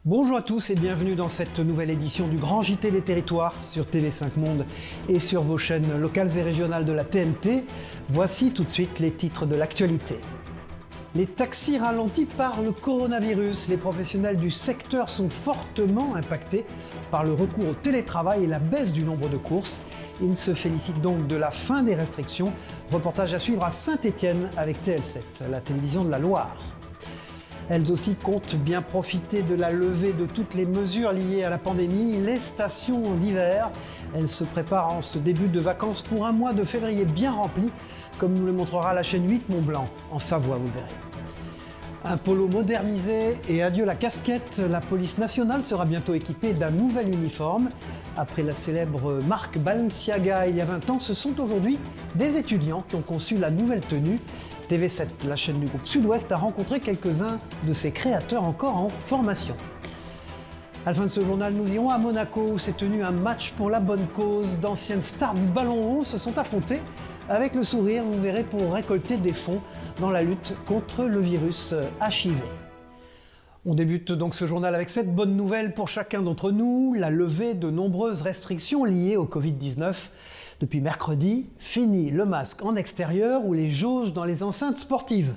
Bonjour à tous et bienvenue dans cette nouvelle édition du Grand JT des Territoires sur TV5 Monde et sur vos chaînes locales et régionales de la TNT. Voici tout de suite les titres de l'actualité. Les taxis ralentis par le coronavirus. Les professionnels du secteur sont fortement impactés par le recours au télétravail et la baisse du nombre de courses. Ils se félicitent donc de la fin des restrictions. Reportage à suivre à Saint-Étienne avec TL7, la télévision de la Loire. Elles aussi comptent bien profiter de la levée de toutes les mesures liées à la pandémie. Les stations d'hiver, elles se préparent en ce début de vacances pour un mois de février bien rempli, comme nous le montrera la chaîne 8 Mont-Blanc, en Savoie, vous verrez. Un polo modernisé et adieu la casquette, la police nationale sera bientôt équipée d'un nouvel uniforme. Après la célèbre marque Balenciaga il y a 20 ans, ce sont aujourd'hui des étudiants qui ont conçu la nouvelle tenue. TV7, la chaîne du groupe Sud-Ouest, a rencontré quelques-uns de ses créateurs encore en formation. À la fin de ce journal, nous irons à Monaco où s'est tenu un match pour la bonne cause. D'anciennes stars du ballon rond se sont affrontées avec le sourire, vous verrez, pour récolter des fonds dans la lutte contre le virus HIV. On débute donc ce journal avec cette bonne nouvelle pour chacun d'entre nous, la levée de nombreuses restrictions liées au Covid-19. Depuis mercredi, fini le masque en extérieur ou les jauges dans les enceintes sportives.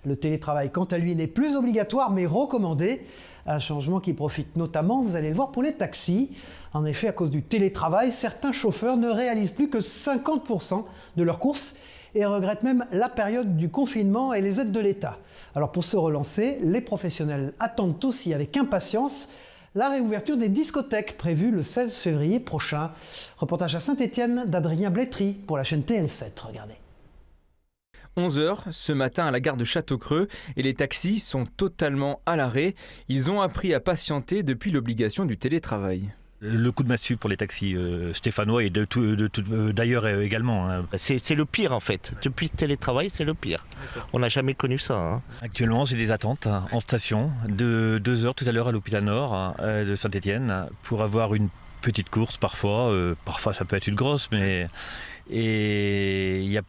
Le télétravail, quant à lui, n'est plus obligatoire mais recommandé. Un changement qui profite notamment, vous allez le voir, pour les taxis. En effet, à cause du télétravail, certains chauffeurs ne réalisent plus que 50% de leurs courses et regrettent même la période du confinement et les aides de l'État. Alors pour se relancer, les professionnels attendent aussi avec impatience la réouverture des discothèques prévue le 16 février prochain. Reportage à Saint-Étienne d'Adrien Blétry pour la chaîne TL7. Regardez. 11h ce matin à la gare de Châteaucreux et les taxis sont totalement à l'arrêt. Ils ont appris à patienter depuis l'obligation du télétravail. Le coup de massue pour les taxis stéphanois et d'ailleurs également. Hein. C'est le pire en fait. Depuis le télétravail, c'est le pire. On n'a jamais connu ça. Hein. Actuellement, j'ai des attentes en station de 2 heures tout à l'heure à l'hôpital Nord de Saint-Étienne pour avoir une petite course parfois. Parfois, ça peut être une grosse, mais et il y a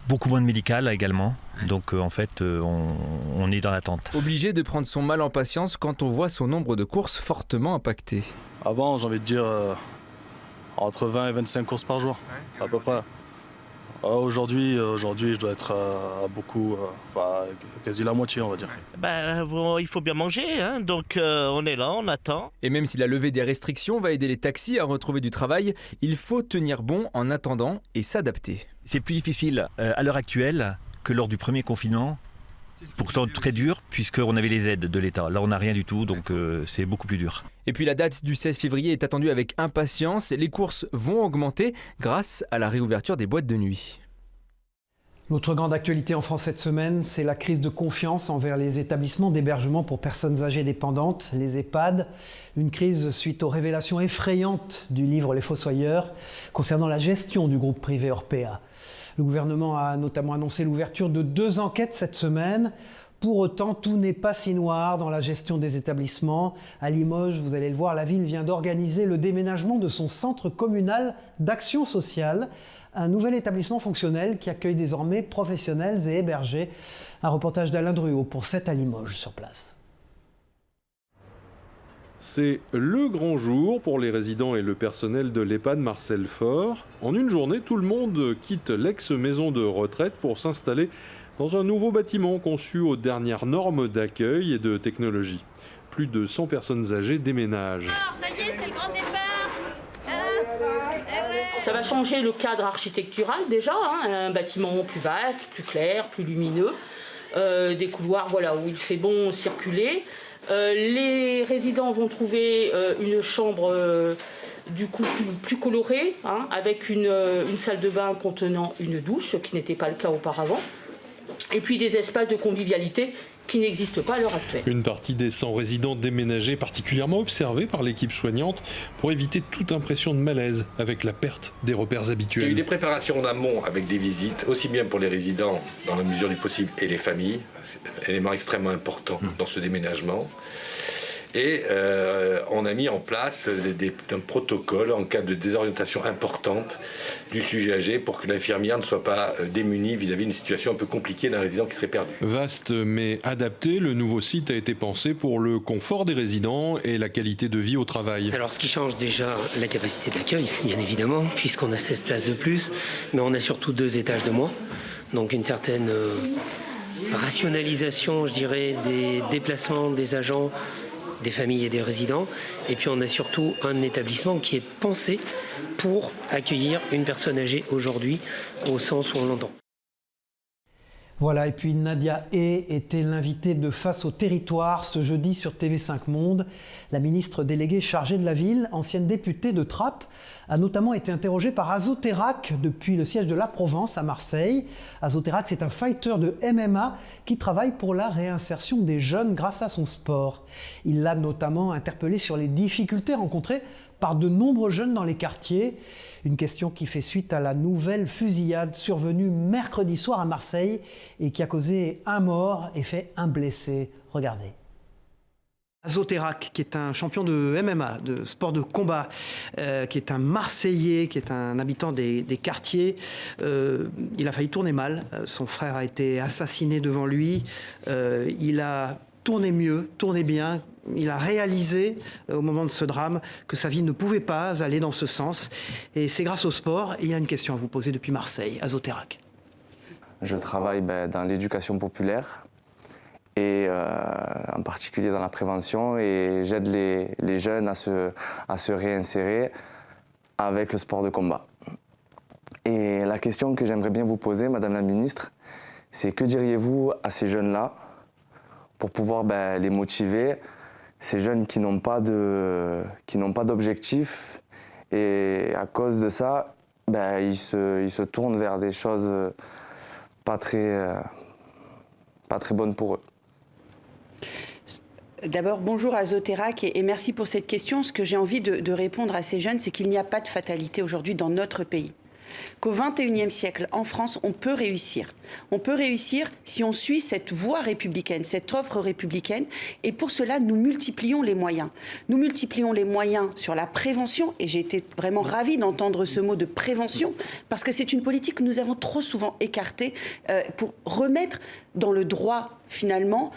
beaucoup moins de médical également, donc en fait on est dans l'attente. Obligé de prendre son mal en patience quand on voit son nombre de courses fortement impacté. Avant, j'ai envie de dire entre 20 et 25 courses par jour, à peu près. Aujourd'hui, je dois être à beaucoup, quasi la moitié, on va dire. Il faut bien manger, hein, donc on est là, on attend. Et même si la levée des restrictions va aider les taxis à retrouver du travail, il faut tenir bon en attendant et s'adapter. C'est plus difficile à l'heure actuelle que lors du premier confinement. Pourtant très dur puisqu'on avait les aides de l'État. Là on n'a rien du tout, donc c'est beaucoup plus dur. Et puis la date du 16 février est attendue avec impatience. Les courses vont augmenter grâce à la réouverture des boîtes de nuit. L'autre grande actualité en France cette semaine, c'est la crise de confiance envers les établissements d'hébergement pour personnes âgées dépendantes, les EHPAD. Une crise suite aux révélations effrayantes du livre Les Fossoyeurs concernant la gestion du groupe privé Orpea. Le gouvernement a notamment annoncé l'ouverture de 2 enquêtes cette semaine. Pour autant, tout n'est pas si noir dans la gestion des établissements. À Limoges, vous allez le voir, la ville vient d'organiser le déménagement de son centre communal d'action sociale. Un nouvel établissement fonctionnel qui accueille désormais professionnels et hébergés. Un reportage d'Alain Druot pour 7 à Limoges sur place. C'est le grand jour pour les résidents et le personnel de l'EHPAD Marcel Faure. En une journée, tout le monde quitte l'ex-maison de retraite pour s'installer dans un nouveau bâtiment conçu aux dernières normes d'accueil et de technologie. Plus de 100 personnes âgées déménagent. Alors, ça y est, c'est le grand départ. Ça va changer le cadre architectural déjà, hein, un bâtiment plus vaste, plus clair, plus lumineux, des couloirs où il fait bon circuler. Les résidents vont trouver une chambre du coup plus colorée, hein, avec une salle de bain contenant une douche, ce qui n'était pas le cas auparavant, et puis des espaces de convivialité qui n'existent pas à l'heure actuelle. Une partie des 100 résidents déménagés particulièrement observés par l'équipe soignante pour éviter toute impression de malaise avec la perte des repères habituels. Il y a eu des préparations en amont avec des visites, aussi bien pour les résidents dans la mesure du possible et les familles, élément extrêmement important dans ce déménagement. Et on a mis en place un protocole en cas de désorientation importante du sujet âgé pour que l'infirmière ne soit pas démunie vis-à-vis d'une situation un peu compliquée d'un résident qui serait perdu. Vaste mais adapté, le nouveau site a été pensé pour le confort des résidents et la qualité de vie au travail. Alors ce qui change déjà la capacité d'accueil, bien évidemment, puisqu'on a 16 places de plus, mais on a surtout 2 étages de moins, donc une certaine rationalisation, je dirais, des déplacements des agents, des familles et des résidents. Et puis on a surtout un établissement qui est pensé pour accueillir une personne âgée aujourd'hui, au sens où on l'entend. Voilà, et puis Nadia Hay était l'invitée de Face au territoire ce jeudi sur TV5 Monde. La ministre déléguée chargée de la ville, ancienne députée de Trappes, a notamment été interrogée par Azotherac depuis le siège de la Provence à Marseille. Azotherac, c'est un fighter de MMA qui travaille pour la réinsertion des jeunes grâce à son sport. Il l'a notamment interpellée sur les difficultés rencontrées par de nombreux jeunes dans les quartiers. Une question qui fait suite à la nouvelle fusillade survenue mercredi soir à Marseille et qui a causé un mort et fait un blessé. Regardez. Azotherac, qui est un champion de MMA, de sport de combat, qui est un Marseillais, qui est un habitant des quartiers. Il a failli tourner mal. Son frère a été assassiné devant lui. Il a tourné mieux, tourné bien. Il a réalisé au moment de ce drame que sa vie ne pouvait pas aller dans ce sens. Et c'est grâce au sport. Et il y a une question à vous poser depuis Marseille, Azotherac. Je travaille dans l'éducation populaire et en particulier dans la prévention, et j'aide les jeunes à se réinsérer avec le sport de combat. Et la question que j'aimerais bien vous poser, Madame la Ministre, c'est que diriez-vous à ces jeunes-là pour pouvoir les motiver, ces jeunes qui n'ont pas d'objectif, et à cause de ça, ils se tournent vers des choses pas très bonnes pour eux. D'abord, bonjour Azotherac et merci pour cette question. Ce que j'ai envie de répondre à ces jeunes, c'est qu'il n'y a pas de fatalité aujourd'hui dans notre pays. Qu'au XXIe siècle, en France, on peut réussir. On peut réussir si on suit cette voie républicaine, cette offre républicaine. Et pour cela, nous multiplions les moyens. Nous multiplions les moyens sur la prévention. Et j'ai été vraiment ravie d'entendre ce mot de prévention, parce que c'est une politique que nous avons trop souvent écartée pour remettre dans le droit, finalement,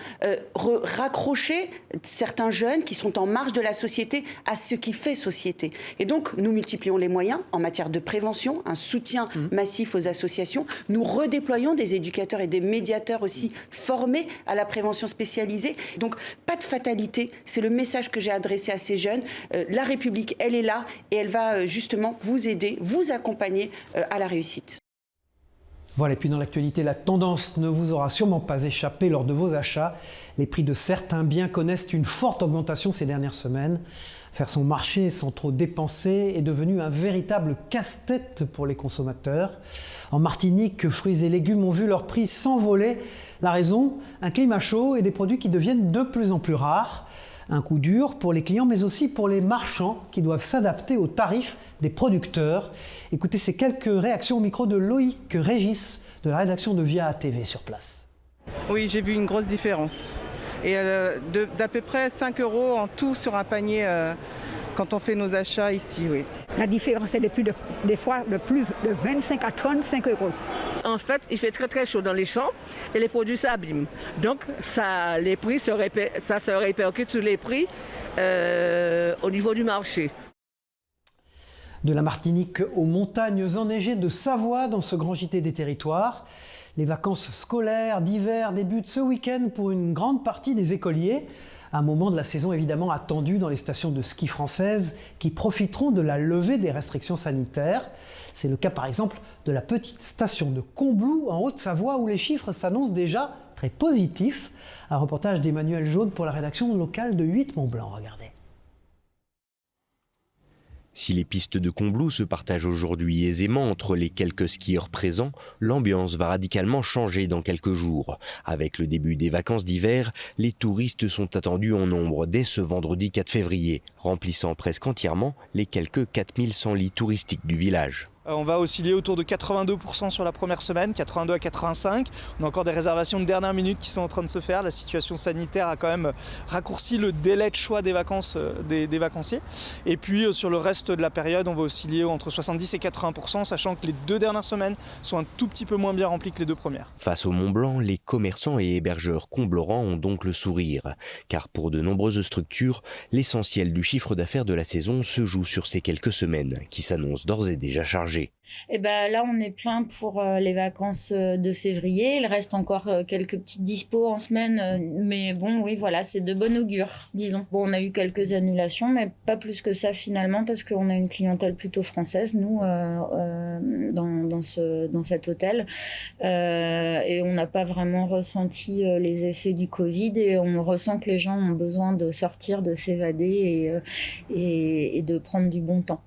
raccrocher certains jeunes qui sont en marge de la société à ce qui fait société. Et donc, nous multiplions les moyens en matière de prévention, un soutien massif aux associations. Nous redéployons des éducateurs et des médiateurs aussi formés à la prévention spécialisée. Donc, pas de fatalité. C'est le message que j'ai adressé à ces jeunes. La République, elle est là et elle va justement vous aider, vous accompagner à la réussite. Voilà, et puis dans l'actualité, la tendance ne vous aura sûrement pas échappé lors de vos achats. Les prix de certains biens connaissent une forte augmentation ces dernières semaines. Faire son marché sans trop dépenser est devenu un véritable casse-tête pour les consommateurs. En Martinique, fruits et légumes ont vu leur prix s'envoler. La raison, un climat chaud et des produits qui deviennent de plus en plus rares. Un coup dur pour les clients, mais aussi pour les marchands qui doivent s'adapter aux tarifs des producteurs. Écoutez ces quelques réactions au micro de Loïc Régis de la rédaction de Via TV sur place. Oui, j'ai vu une grosse différence. Et d'à peu près 5 € en tout sur un panier quand on fait nos achats ici, oui. La différence est des fois de plus de 25 à 35 €. En fait, il fait très très chaud dans les champs et les produits s'abîment. Donc les prix se répercute sur les prix au niveau du marché. De la Martinique aux montagnes enneigées de Savoie dans ce grand JT des territoires. Les vacances scolaires d'hiver débutent ce week-end pour une grande partie des écoliers. Un moment de la saison évidemment attendu dans les stations de ski françaises qui profiteront de la levée des restrictions sanitaires. C'est le cas par exemple de la petite station de Combloux en Haute-Savoie où les chiffres s'annoncent déjà très positifs. Un reportage d'Emmanuel Jaune pour la rédaction locale de 8 Mont-Blanc. Regardez. Si les pistes de Combloux se partagent aujourd'hui aisément entre les quelques skieurs présents, l'ambiance va radicalement changer dans quelques jours. Avec le début des vacances d'hiver, les touristes sont attendus en nombre dès ce vendredi 4 février, remplissant presque entièrement les quelques 4100 lits touristiques du village. On va osciller autour de 82% sur la première semaine, 82 à 85. On a encore des réservations de dernière minute qui sont en train de se faire. La situation sanitaire a quand même raccourci le délai de choix des vacances des vacanciers. Et puis sur le reste de la période, on va osciller entre 70 et 80%, sachant que les 2 dernières semaines sont un tout petit peu moins bien remplies que les 2 premières. Face au Mont-Blanc, les commerçants et hébergeurs Combloran ont donc le sourire. Car pour de nombreuses structures, l'essentiel du chiffre d'affaires de la saison se joue sur ces quelques semaines, qui s'annoncent d'ores et déjà chargées. Et là, on est plein pour les vacances de février. Il reste encore quelques petites dispos en semaine. Mais bon, oui, voilà, c'est de bon augure, disons. Bon, on a eu quelques annulations, mais pas plus que ça finalement, parce qu'on a une clientèle plutôt française, nous, dans cet hôtel. Et on n'a pas vraiment ressenti les effets du Covid. Et on ressent que les gens ont besoin de sortir, de s'évader et de prendre du bon temps.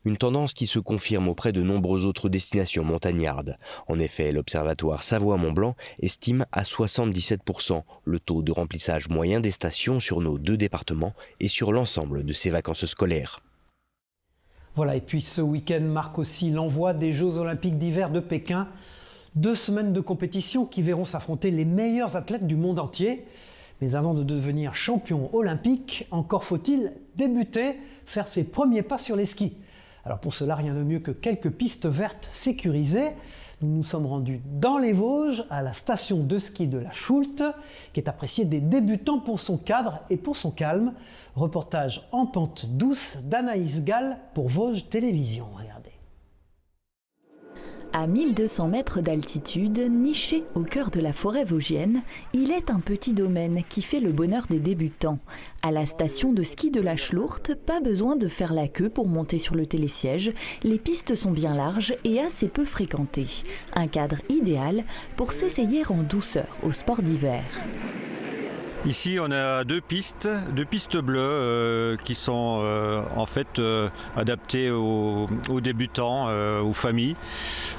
Une tendance qui se confirme auprès de nombreuses autres destinations montagnardes. En effet, l'Observatoire Savoie-Mont-Blanc estime à 77% le taux de remplissage moyen des stations sur nos 2 départements et sur l'ensemble de ces vacances scolaires. Voilà, et puis ce week-end marque aussi l'envoi des Jeux Olympiques d'hiver de Pékin. 2 semaines de compétition qui verront s'affronter les meilleurs athlètes du monde entier. Mais avant de devenir champion olympique, encore faut-il débuter, faire ses premiers pas sur les skis. Alors pour cela, rien de mieux que quelques pistes vertes sécurisées. Nous nous sommes rendus dans les Vosges, à la station de ski de la Choulte, qui est appréciée des débutants pour son cadre et pour son calme. Reportage en pente douce d'Anaïs Gall pour Vosges Télévisions. Regardez. À 1200 mètres d'altitude, niché au cœur de la forêt vosgienne, il est un petit domaine qui fait le bonheur des débutants. À la station de ski de la Chlourte, pas besoin de faire la queue pour monter sur le télésiège. Les pistes sont bien larges et assez peu fréquentées. Un cadre idéal pour s'essayer en douceur au sport d'hiver. Ici, on a 2 pistes bleues qui sont en fait adaptées aux débutants, aux familles.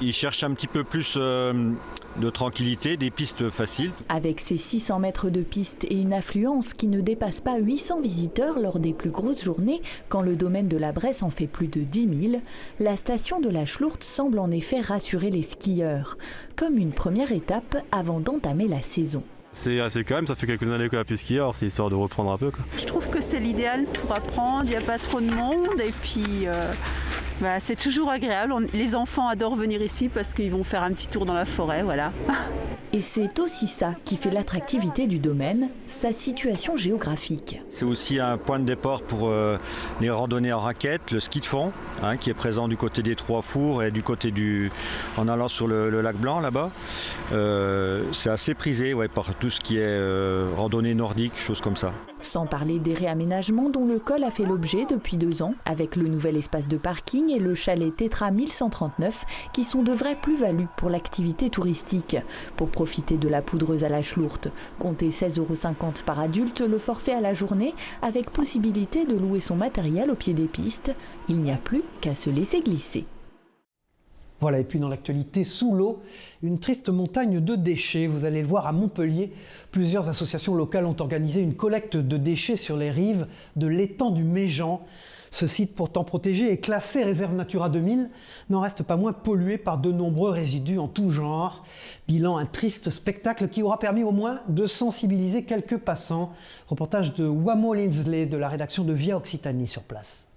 Ils cherchent un petit peu plus de tranquillité, des pistes faciles. Avec ses 600 mètres de piste et une affluence qui ne dépasse pas 800 visiteurs lors des plus grosses journées, quand le domaine de la Bresse en fait plus de 10 000, la station de la Chlourte semble en effet rassurer les skieurs, comme une première étape avant d'entamer la saison. C'est assez calme, ça fait quelques années qu'on a pu skier, alors c'est histoire de reprendre un peu, quoi. Je trouve que c'est l'idéal pour apprendre, il n'y a pas trop de monde et puis c'est toujours agréable. Les enfants adorent venir ici parce qu'ils vont faire un petit tour dans la forêt, voilà. Et c'est aussi ça qui fait l'attractivité du domaine, sa situation géographique. C'est aussi un point de départ pour les randonnées en raquette, le ski de fond, qui est présent du côté des Trois Fours et du côté en allant sur le lac Blanc là-bas. C'est assez prisé par tout ce qui est randonnée nordique, choses comme ça. Sans parler des réaménagements dont le col a fait l'objet depuis 2 ans, avec le nouvel espace de parking et le chalet Tétra 1139, qui sont de vraies plus-values pour l'activité touristique. Pour profiter de la poudreuse à la Chlourte, comptez 16,50 € par adulte le forfait à la journée, avec possibilité de louer son matériel au pied des pistes. Il n'y a plus qu'à se laisser glisser. Voilà, et puis dans l'actualité, sous l'eau, une triste montagne de déchets. Vous allez le voir à Montpellier, plusieurs associations locales ont organisé une collecte de déchets sur les rives de l'étang du Méjean. Ce site pourtant protégé et classé réserve Natura 2000 n'en reste pas moins pollué par de nombreux résidus en tout genre. Bilan, un triste spectacle qui aura permis au moins de sensibiliser quelques passants. Reportage de Wamo Linsley de la rédaction de Via Occitanie sur place.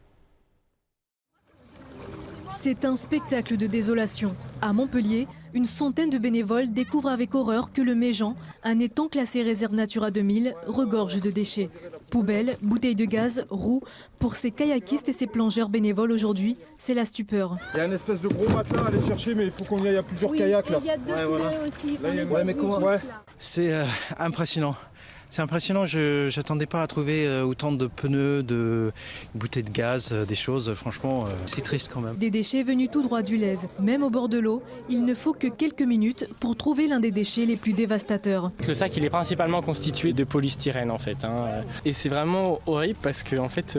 C'est un spectacle de désolation. À Montpellier, une centaine de bénévoles découvrent avec horreur que le Méjean, un étang classé réserve Natura 2000, regorge de déchets. Poubelles, bouteilles de gaz, roues. Pour ces kayakistes et ces plongeurs bénévoles aujourd'hui, c'est la stupeur. Il y a une espèce de gros matelas à aller chercher, mais il faut qu'on y aille à plusieurs kayaks là. Il y a 2 coulées aussi. C'est impressionnant. C'est impressionnant, je n'attendais pas à trouver autant de pneus, de bouteilles de gaz, des choses, franchement, c'est triste quand même. Des déchets venus tout droit du Lez. Même au bord de l'eau, il ne faut que quelques minutes pour trouver l'un des déchets les plus dévastateurs. Le sac, il est principalement constitué de polystyrène en fait. Et c'est vraiment horrible parce que en fait,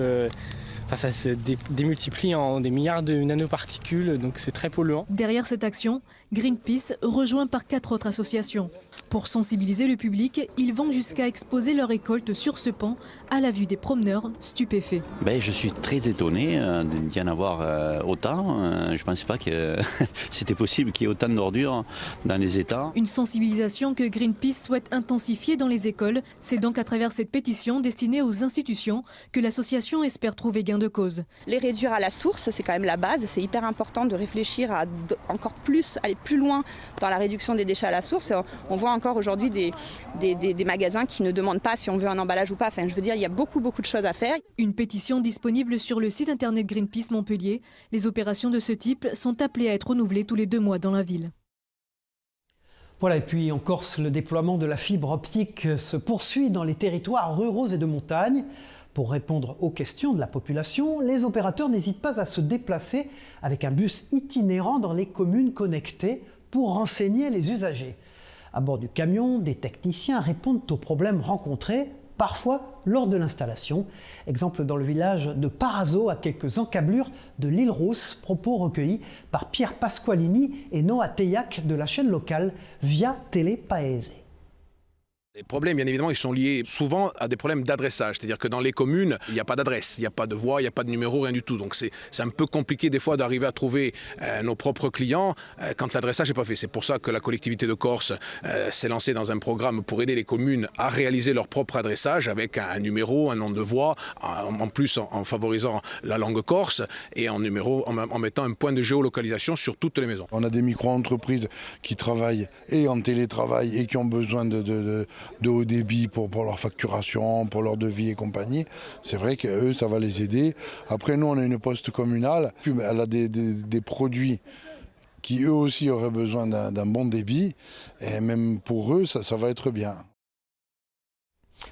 Ça se démultiplie en des milliards de nanoparticules, donc c'est très polluant. Derrière cette action, Greenpeace, rejoint par 4 autres associations. Pour sensibiliser le public, ils vont jusqu'à exposer leur récolte sur ce pont à la vue des promeneurs stupéfaits. Je suis très étonné d'y en avoir autant. Je ne pensais pas que c'était possible qu'il y ait autant d'ordures dans les États. Une sensibilisation que Greenpeace souhaite intensifier dans les écoles. C'est donc à travers cette pétition destinée aux institutions que l'association espère trouver gain de cause. Les réduire à la source, c'est quand même la base. C'est hyper important de réfléchir à encore plus, aller plus loin dans la réduction des déchets à la source. On voit encore aujourd'hui des magasins qui ne demandent pas si on veut un emballage ou pas. Enfin, je veux dire, il y a beaucoup de choses à faire. Une pétition disponible sur le site internet Greenpeace Montpellier. Les opérations de ce type sont appelées à être renouvelées tous les 2 mois dans la ville. Voilà, et puis en Corse, le déploiement de la fibre optique se poursuit dans les territoires ruraux et de montagne. Pour répondre aux questions de la population, les opérateurs n'hésitent pas à se déplacer avec un bus itinérant dans les communes connectées pour renseigner les usagers. À bord du camion, des techniciens répondent aux problèmes rencontrés, parfois lors de l'installation. Exemple dans le village de Parazo, à quelques encablures de l'île Rousse, propos recueillis par Pierre Pasqualini et Noah Teillac de la chaîne locale via Télé Paese. Les problèmes, bien évidemment, ils sont liés souvent à des problèmes d'adressage. C'est-à-dire que dans les communes, il n'y a pas d'adresse, il n'y a pas de voie, il n'y a pas de numéro, rien du tout. Donc c'est un peu compliqué des fois d'arriver à trouver nos propres clients quand l'adressage n'est pas fait. C'est pour ça que la collectivité de Corse s'est lancée dans un programme pour aider les communes à réaliser leur propre adressage avec un numéro, un nom de voie, en plus en favorisant la langue corse et en mettant un point de géolocalisation sur toutes les maisons. On a des micro-entreprises qui travaillent et en télétravail et qui ont besoin de haut débit pour leur facturation, pour leur devis et compagnie. C'est vrai qu'eux, ça va les aider. Après, nous, on a une poste communale. Elle a des produits qui, eux aussi, auraient besoin d'un bon débit. Et même pour eux, ça va être bien.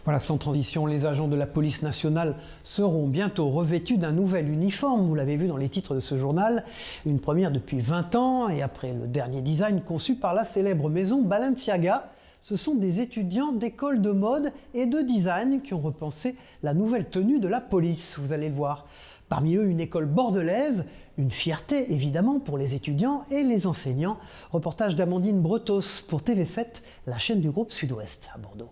Voilà, sans transition, les agents de la police nationale seront bientôt revêtus d'un nouvel uniforme. Vous l'avez vu dans les titres de ce journal. Une première depuis 20 ans et après le dernier design conçu par la célèbre maison Balenciaga. Ce sont des étudiants d'écoles de mode et de design qui ont repensé la nouvelle tenue de la police, vous allez le voir. Parmi eux, une école bordelaise, une fierté évidemment pour les étudiants et les enseignants. Reportage d'Amandine Bretos pour TV7, la chaîne du groupe Sud-Ouest à Bordeaux.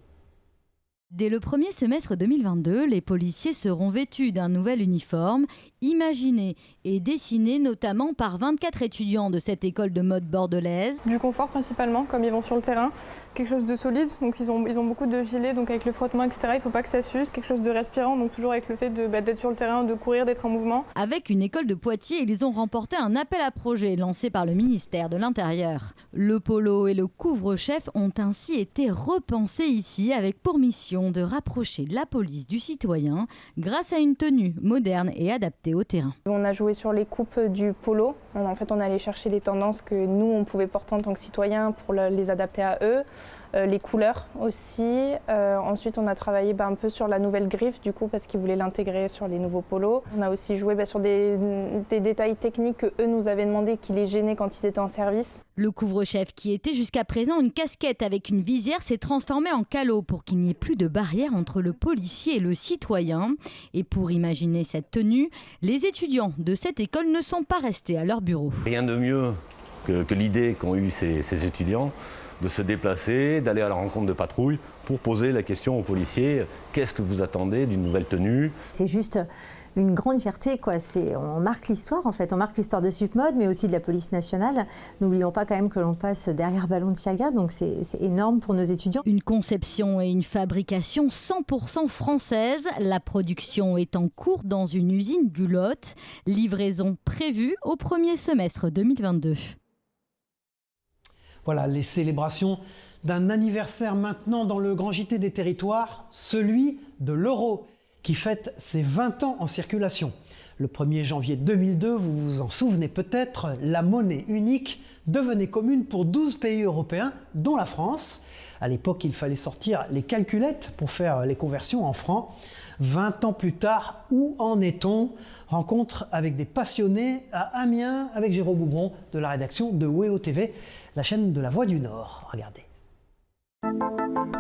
Dès le premier semestre 2022, les policiers seront vêtus d'un nouvel uniforme, imaginé et dessiné notamment par 24 étudiants de cette école de mode bordelaise. Du confort principalement, comme ils vont sur le terrain, quelque chose de solide, donc ils ont beaucoup de gilets, donc avec le frottement, etc., il ne faut pas que ça s'use, quelque chose de respirant, donc toujours avec le fait d'être sur le terrain, de courir, d'être en mouvement. Avec une école de Poitiers, ils ont remporté un appel à projet lancé par le ministère de l'Intérieur. Le polo et le couvre-chef ont ainsi été repensés ici avec pour mission de rapprocher la police du citoyen grâce à une tenue moderne et adaptée au terrain. On a joué sur les coupes du polo. En fait, on allait chercher les tendances que nous, on pouvait porter en tant que citoyens pour les adapter à eux. Les couleurs aussi. Ensuite, on a travaillé un peu sur la nouvelle griffe, du coup, parce qu'ils voulaient l'intégrer sur les nouveaux polos. On a aussi joué sur des détails techniques qu'eux nous avaient demandé, qui les gênaient quand ils étaient en service. Le couvre-chef, qui était jusqu'à présent une casquette avec une visière, s'est transformé en calot pour qu'il n'y ait plus de barrière entre le policier et le citoyen. Et pour imaginer cette tenue, les étudiants de cette école ne sont pas restés à leur bureau. Rien de mieux que l'idée qu'ont eu ces étudiants de se déplacer, d'aller à la rencontre de patrouilles pour poser la question aux policiers. Qu'est-ce que vous attendez d'une nouvelle tenue ? C'est juste une grande fierté, quoi. On marque l'histoire, en fait. On marque l'histoire de Supmod, mais aussi de la police nationale. N'oublions pas quand même que l'on passe derrière Balenciaga, donc c'est énorme pour nos étudiants. Une conception et une fabrication 100% française. La production est en cours dans une usine du Lot. Livraison prévue au premier semestre 2022. Voilà, les célébrations d'un anniversaire maintenant dans le grand JT des territoires, celui de l'euro, qui fête ses 20 ans en circulation. Le 1er janvier 2002, vous vous en souvenez peut-être, la monnaie unique devenait commune pour 12 pays européens, dont la France. À l'époque, il fallait sortir les calculettes pour faire les conversions en francs. 20 ans plus tard, où en est-on ? Rencontre avec des passionnés à Amiens, avec Jérôme Boubron de la rédaction de WEO TV, la chaîne de la Voix du Nord. Regardez.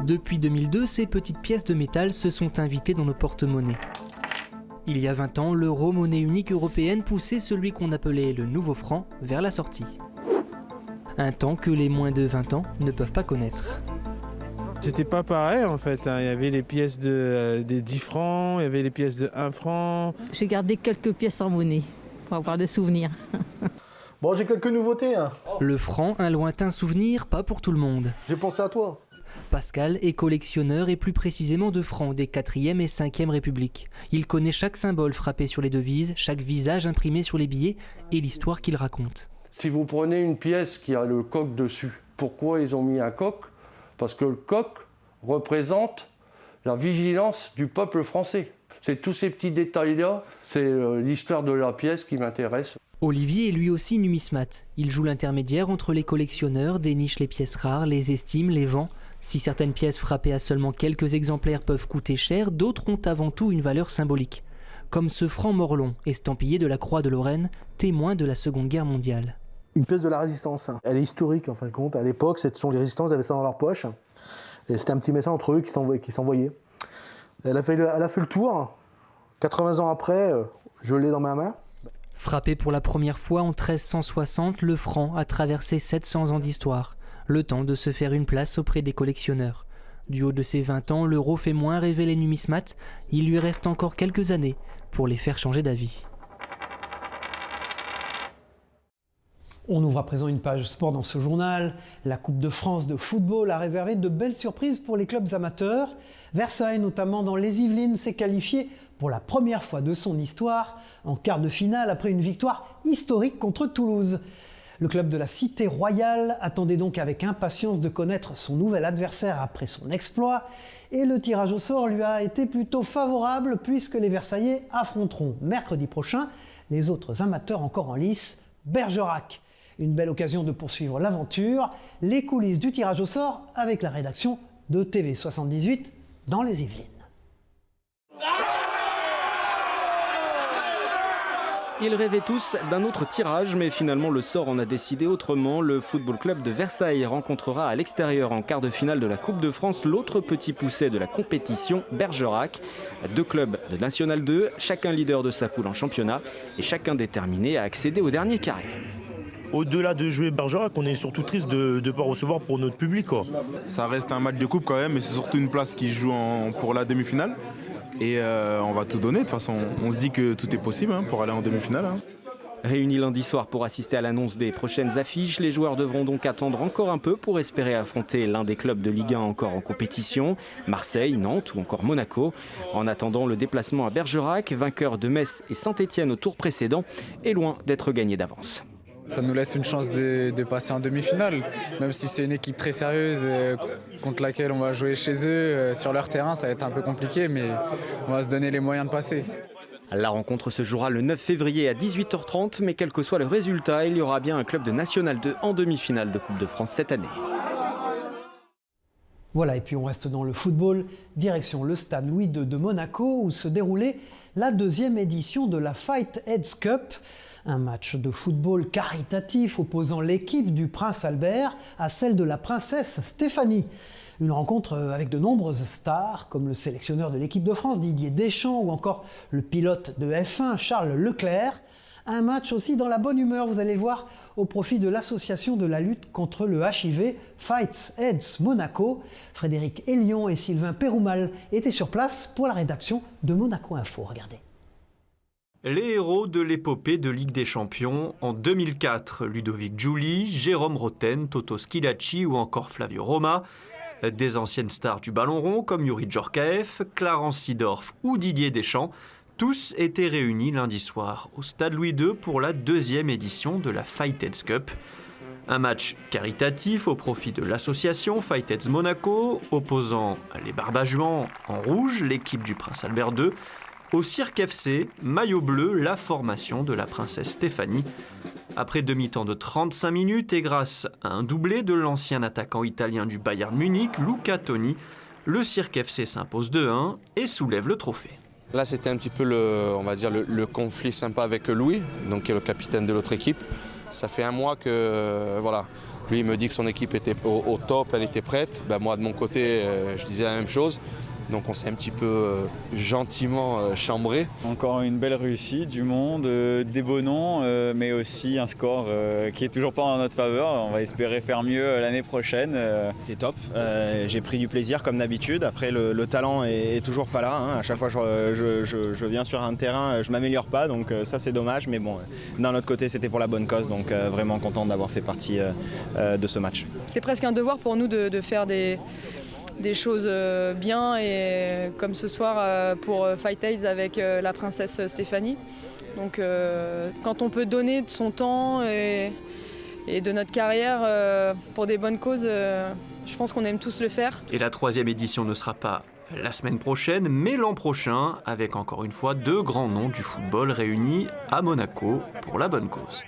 Depuis 2002, ces petites pièces de métal se sont invitées dans nos porte-monnaies. Il y a 20 ans, l'euro, monnaie unique européenne, poussait celui qu'on appelait le nouveau franc vers la sortie. Un temps que les moins de 20 ans ne peuvent pas connaître. C'était pas pareil en fait, il y avait les pièces des 10 francs, il y avait les pièces de 1 franc. J'ai gardé quelques pièces en monnaie pour avoir des souvenirs. Bon, j'ai quelques nouveautés. Le franc, un lointain souvenir, pas pour tout le monde. J'ai pensé à toi. Pascal est collectionneur et plus précisément de francs des 4e et 5e Républiques. Il connaît chaque symbole frappé sur les devises, chaque visage imprimé sur les billets et l'histoire qu'il raconte. Si vous prenez une pièce qui a le coq dessus, pourquoi ils ont mis un coq? Parce que le coq représente la vigilance du peuple français. C'est tous ces petits détails-là, c'est l'histoire de la pièce qui m'intéresse. Olivier est lui aussi numismate. Il joue l'intermédiaire entre les collectionneurs, déniche les pièces rares, les estime, les vend. Si certaines pièces frappées à seulement quelques exemplaires peuvent coûter cher, d'autres ont avant tout une valeur symbolique. Comme ce franc morlon, estampillé de la Croix de Lorraine, témoin de la Seconde Guerre mondiale. Une pièce de la Résistance. Elle est historique en fin de compte. À l'époque, ce sont les résistants, ils avaient ça dans leur poche. Et c'était un petit message entre eux qui s'envoyaient. Elle a fait le tour. 80 ans après, je l'ai dans ma main. Frappé pour la première fois en 1360, le franc a traversé 700 ans d'histoire. Le temps de se faire une place auprès des collectionneurs. Du haut de ses 20 ans, l'euro fait moins rêver les numismates. Il lui reste encore quelques années pour les faire changer d'avis. On ouvre à présent une page sport dans ce journal. La Coupe de France de football a réservé de belles surprises pour les clubs amateurs. Versailles, notamment dans les Yvelines, s'est qualifié pour la première fois de son histoire en quart de finale après une victoire historique contre Toulouse. Le club de la Cité Royale attendait donc avec impatience de connaître son nouvel adversaire après son exploit. Et le tirage au sort lui a été plutôt favorable puisque les Versaillais affronteront mercredi prochain les autres amateurs encore en lice, Bergerac. Une belle occasion de poursuivre l'aventure. Les coulisses du tirage au sort avec la rédaction de TV78 dans les Yvelines. Ils rêvaient tous d'un autre tirage, mais finalement le sort en a décidé autrement. Le Football Club de Versailles rencontrera à l'extérieur en quart de finale de la Coupe de France l'autre petit pousset de la compétition, Bergerac. 2 clubs de National 2, chacun leader de sa poule en championnat et chacun déterminé à accéder au dernier carré. Au-delà de jouer Bergerac, on est surtout triste de ne pas recevoir pour notre public. Ça reste un match de coupe quand même, mais c'est surtout une place qui joue pour la demi-finale. Et on va tout donner, de toute façon on se dit que tout est possible pour aller en demi-finale. Réunis lundi soir pour assister à l'annonce des prochaines affiches, les joueurs devront donc attendre encore un peu pour espérer affronter l'un des clubs de Ligue 1 encore en compétition, Marseille, Nantes ou encore Monaco. En attendant, le déplacement à Bergerac, vainqueur de Metz et Saint-Etienne au tour précédent, est loin d'être gagné d'avance. Ça nous laisse une chance de passer en demi-finale, même si c'est une équipe très sérieuse contre laquelle on va jouer chez eux. Sur leur terrain, ça va être un peu compliqué, mais on va se donner les moyens de passer. La rencontre se jouera le 9 février à 18h30, mais quel que soit le résultat, il y aura bien un club de National 2 en demi-finale de Coupe de France cette année. Voilà, et puis on reste dans le football, direction le stade Louis II de Monaco où se déroulait la 2e édition de la Fight Heads Cup. Un match de football caritatif opposant l'équipe du prince Albert à celle de la princesse Stéphanie. Une rencontre avec de nombreuses stars, comme le sélectionneur de l'équipe de France Didier Deschamps ou encore le pilote de F1 Charles Leclerc. Un match aussi dans la bonne humeur, vous allez le voir, au profit de l'association de la lutte contre le HIV, Fight Heads Monaco. Frédéric Hélion et Sylvain Péroumal étaient sur place pour la rédaction de Monaco Info. Regardez. Les héros de l'épopée de Ligue des Champions en 2004, Ludovic Giuli, Jérôme Roten, Toto Schillaci ou encore Flavio Roma. Des anciennes stars du ballon rond comme Youri Djorkaeff, Clarence Seedorf ou Didier Deschamps, tous étaient réunis lundi soir au stade Louis II pour la 2e édition de la Fight Heads Cup. Un match caritatif au profit de l'association Fight Heads Monaco, opposant les Barbajuans en rouge, l'équipe du prince Albert II, au Cirque FC, maillot bleu, la formation de la princesse Stéphanie. Après demi-temps de 35 minutes et grâce à un doublé de l'ancien attaquant italien du Bayern Munich, Luca Toni, le Cirque FC s'impose 2-1 et soulève le trophée. Là, c'était un petit peu le conflit sympa avec Louis, donc qui est le capitaine de l'autre équipe. Ça fait un mois que lui il me dit que son équipe était au top, elle était prête. Moi de mon côté, je disais la même chose. Donc on s'est un petit peu gentiment chambré. Encore une belle réussite, du monde, des beaux noms, mais aussi un score qui est toujours pas en notre faveur. On va espérer faire mieux l'année prochaine. C'était top, j'ai pris du plaisir comme d'habitude. Après le talent est toujours pas là, hein. À chaque fois je viens sur un terrain, je m'améliore pas, donc ça c'est dommage. Mais bon, d'un autre côté c'était pour la bonne cause, donc vraiment content d'avoir fait partie de ce match. C'est presque un devoir pour nous de faire des choses bien, et comme ce soir pour Fight Tales avec la princesse Stéphanie. Donc quand on peut donner de son temps et de notre carrière pour des bonnes causes, je pense qu'on aime tous le faire. Et la 3e édition ne sera pas la semaine prochaine, mais l'an prochain, avec encore une fois 2 grands noms du football réunis à Monaco pour la bonne cause.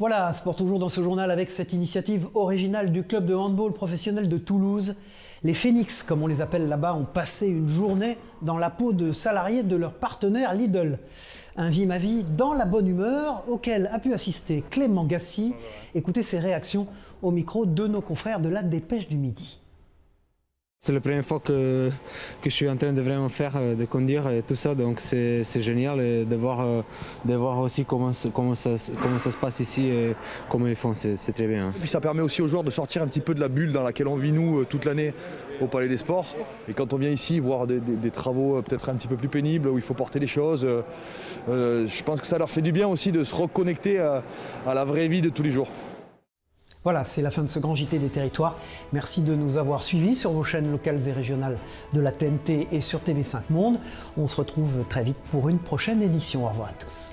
Voilà, sport toujours dans ce journal avec cette initiative originale du club de handball professionnel de Toulouse. Les Phoenix, comme on les appelle là-bas, ont passé une journée dans la peau de salariés de leur partenaire Lidl. Un vie-ma-vie dans la bonne humeur auquel a pu assister Clément Gassi. Écoutez ses réactions au micro de nos confrères de la Dépêche du Midi. C'est la première fois que je suis en train de vraiment faire, de conduire et tout ça, donc c'est génial de voir aussi comment ça se passe ici et comment ils font, c'est très bien. Et puis ça permet aussi aux joueurs de sortir un petit peu de la bulle dans laquelle on vit nous toute l'année au Palais des Sports. Et quand on vient ici voir des travaux peut-être un petit peu plus pénibles où il faut porter les choses, je pense que ça leur fait du bien aussi de se reconnecter à la vraie vie de tous les jours. Voilà, c'est la fin de ce grand JT des territoires. Merci de nous avoir suivis sur vos chaînes locales et régionales de la TNT et sur TV5 Monde. On se retrouve très vite pour une prochaine édition. Au revoir à tous.